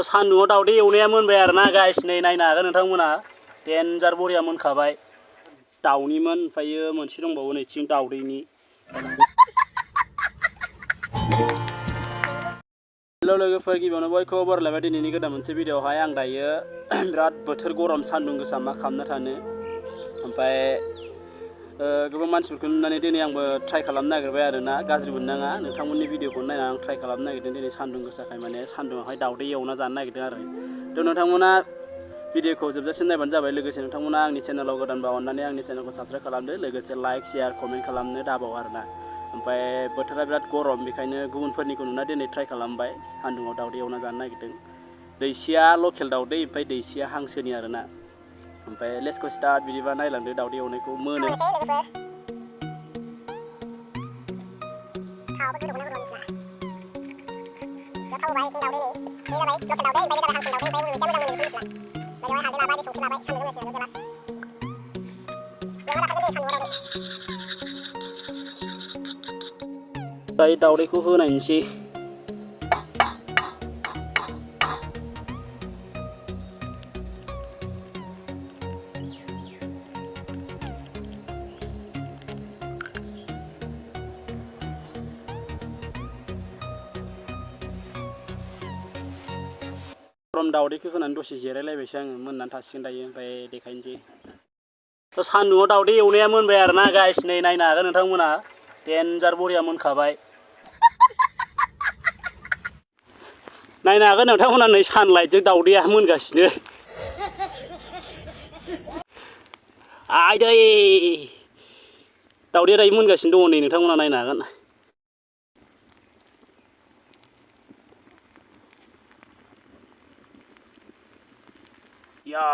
सान्दुङाव दावदै एवनाया मोनबाय आरोना गाइस, नै नायनो हागोन नोंथांमोना डेन्जार बरिया मोनखाबाय। दाउनिमोन, ओमफ्रायो मोनसे दंबावो नैथिं दाउदैनि। हेल' लोगोफोर, गिबियावनो बयखौबो बरायलायबाय दिनैनि गोदान मोनसे भिडिअ'आवहाय। आं दायो बिराद बोथोर गरम, सान्दुं गोसा, मा खालामनो थानो। ओमफ्राय गोबां मानसिफोरखौ नुनानै दिनै आंबो ट्राइ खालामनो नागिरबाय आरोना, गाज्रि मोननाङा, नोंथांमोननि भिडिअ'खौ नायनानै आं ट्राइ खालामनो नागिरदों दिनै सान्दुं गोसाखाय, माने सान्दुङावहाय दाउदै एवना जानो नागिरदों आरो। थ' नोंथांमोना भिडिअ'खौ जोबजासिम नायबानो जाबाय। लोगोसे नोंथांमोना आंनि चेनेलाव गोदानबा अननानै आंनि चेनेलखौ साबस्क्राइब खालामदो, लोगोसे लाइक शेयार कमेन्ट खालामनो दाबाव आरोना। ओमफ्राय बोथोरा बिराद गरम, बेखायनो गुबुनफोरनिखौ नुना दिनै ट्राइ खालामबाय, सान्दुङाव दाउदै एवना जानो नागिरदों। दैसिया लकेल दाउदै, ओमफ्राय दैसिया हांसोनि आरोना। ओमफ्राय लेट्स गो स्टार्ट। बिदिबा नायलांदो दाउदै एवनायखौ। मोनो ओमफ्राय दाउदैखौ होनायनोसै। गरम दाउदैखौ होनानै दसे जिरायलायबायसो आङो, मोननानै थासिगोन दायो। ओमफ्राय देखायनोसै। सान्दुङाव दाउदै एवनाया मोनबाय आरोना गाइस, नै नायनो हागोन नोंथांमोना डेन्जार बरिया मोनखाबाय। नायनो हागोन नोंथांमोना, नै सानलाइटजों दाउदैया मोनगासिनो। आयदै दाउदैया दायो मोनगासिनो दङ, नै नोंथांमोना नायनो हागोन। या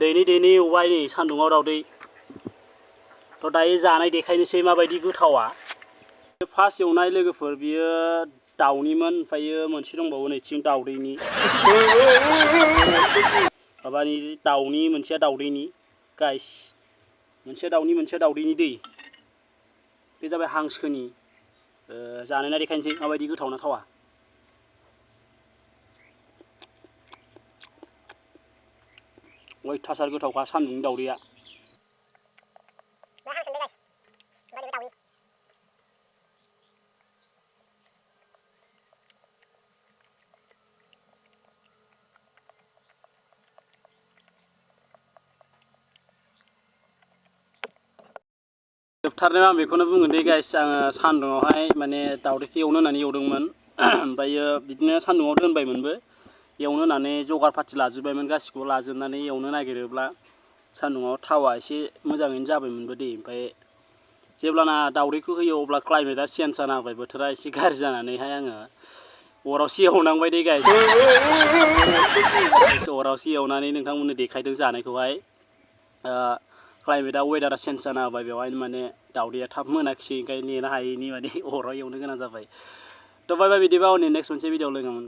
दैनि एवबाय नै सान्दुङाव दाउदै। थ' दायो जानाय देखायनोसै माबायदि गोथावा। फार्स्ट एवनाय लोगोफोर, बियो दाउनिमोन, ओमफ्रायो मोनसे दंबावो नैथिं दाउदैनि। माबानि दाउनि, मोनसेया दाउदैनि गाइस, मोनसेया दाउनि मोनसेया दाउदैनि दै। बे जाबाय हांसोनि। जानायना देखायनोसै माबायदि गोथाव ना थावा। अयथासार गोथावखा सान्दुंनि दाउदैया। जोबथारनायाव आं बेखौनो बुंगोन दे गाइस, आङो सान्दुङावहाय माने दाउदैखौ एवनो होननानै एवदोंमोन। ओमफ्रायो बिदिनो सान्दुङाव दोनबायमोनबो, एवनो होननानै जगार पाति लाजोब्बायमोन, गासिखौबो लाजोबनानै एवनो नागिरोब्ला सान्दुङाव थावा एसे मोजाङैनो जाबायमोनबो दे। ओमफ्राय जेब्लाना दाउदैखौ होयो अब्ला क्लाइमेटआ चेन्ज जाना होबाय, बोथोरा एसे गाज्रि जानानैहाय आङो अरावसो एवनांबाय दे गाइस। अरावसो एवनानै नोंथांमोननो देखायदों जानायखौहाय। क्लाइमेटआ वेदारा चेन्ज जाना होबाय, बेवहायनो माने दाउदैया थाब मोनाखिसै, ओंखायनो नेनो हायैनि माने अराव एवनो गोनां जाबाय। थ' बाय बाय, बिदिबा उननि नेक्स्ट मोनसे भिडिअ लोगो मोन।